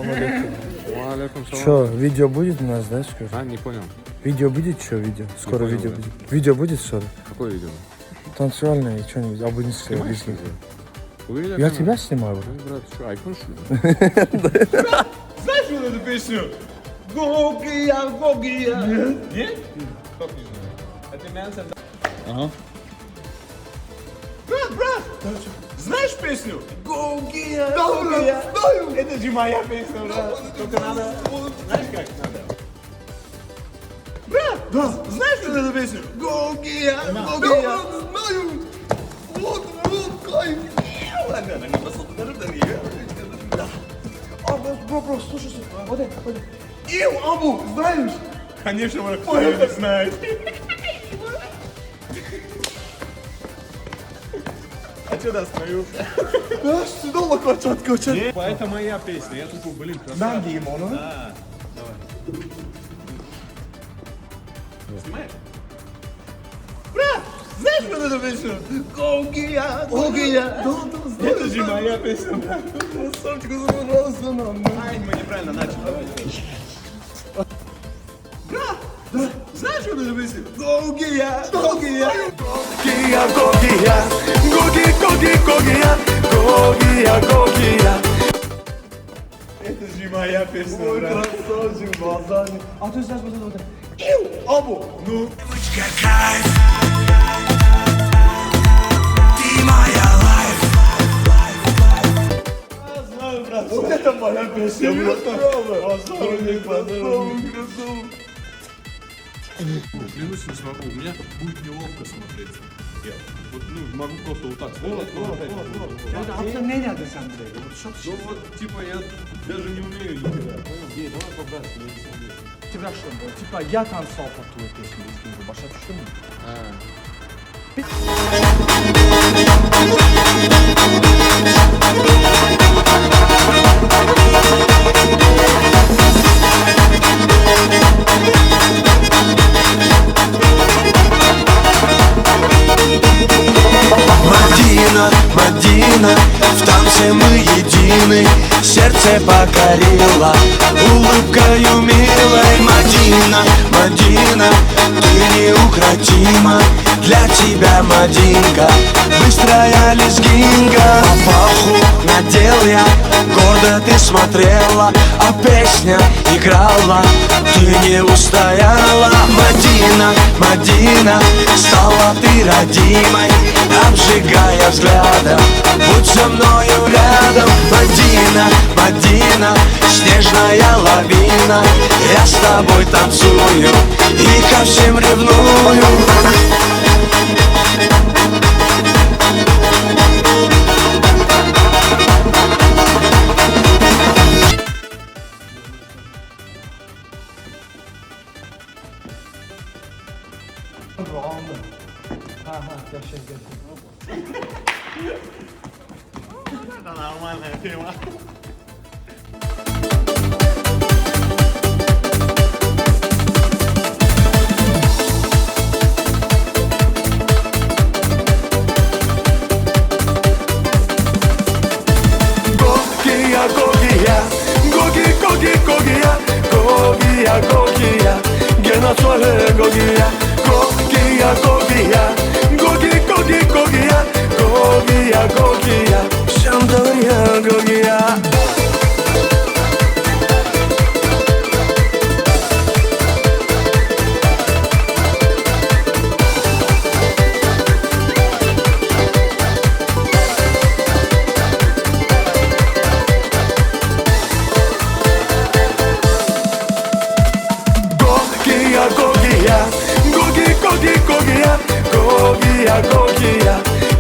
Алейкум салам. Что, видео будет у нас, да, скоро? А, не понял. Видео будет, что видео? Скоро понял, видео да. будет. Видео будет скоро? Какое видео? Танцевальное, что-нибудь, абонистское. Снимаешь объясни. видео? Увидели Я камеру? тебя снимаю. Ой, брат, что, айфон что ли? Знаешь вот эту песню? Гогия, Гогия. Нет? Как не знаю? Это Мэнсон. Ага. Брат! Знаешь песню? Гогия, Гогия. Знаю! Это же моя песня, брат. Только надо... Знаешь как надо? Брат! Да! Знаешь вот эту песню? Гогия, Гогия. Да, знаю! Вот, кайф! Ладно, не просто покажу, да не бро, слушай, вот это. Ил, Абу, знаешь? Конечно, брат, кто не знает. А что да стою? Да, сюда локоть. Это моя песня, я такой, блин, Нам ему, ну? Да. Снимаешь? Брат, знаешь вот эту песню? Гогия, Гогия. Да, знаю. Это же моя песня, брат. Красавчик, пожалуйста, нам. Ай, мы неправильно начали. Брат, да, знаешь вот эту песню? Гогия, Гогия. Гогия, Гогия, Гогия. Это же моя песня, Ой, брат. красавчик, базарник. А ты знаешь вот это? Ил, Абу, ну. Девочка, кайф. Ты моя лайф. Знаю, брат. Вот это моя песня, брат. Базарник, базарник. Клянусь, не смогу, у меня будет неловко смотреться. Я вот, могу просто вот так смотреть. Ne nerede sen buraya? Ну вот, типа, я даже не умею никогда. Понял? Давай по-братски, я не смогу. Типа что? Типа я танцевал под твою песню. Başa düştün mü? Мадина, Мадина, в танце мы едины. Сердце покорила улыбкою милой. Мадина, Мадина, ты неукротима. Для тебя, Мадинка, быстрая лезгинка. Папаху надел я, гордо ты смотрела, а песня играла, ты не устояла. Мадина, Мадина, стала ты родимой, обжигая взглядом, будь со мною рядом. Мадина, Мадина, снежная лавина, я с тобой танцую и ко всем ревную. Нормальная тема. Гогия, Гогия, Гогия, Гогия, Гена Суале, Гогия, Гогия, Гогия, Шандория, Гогия.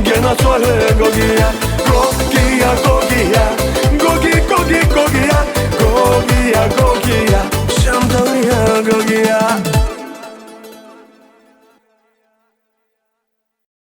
Гена Суале, Гогия, Гогия,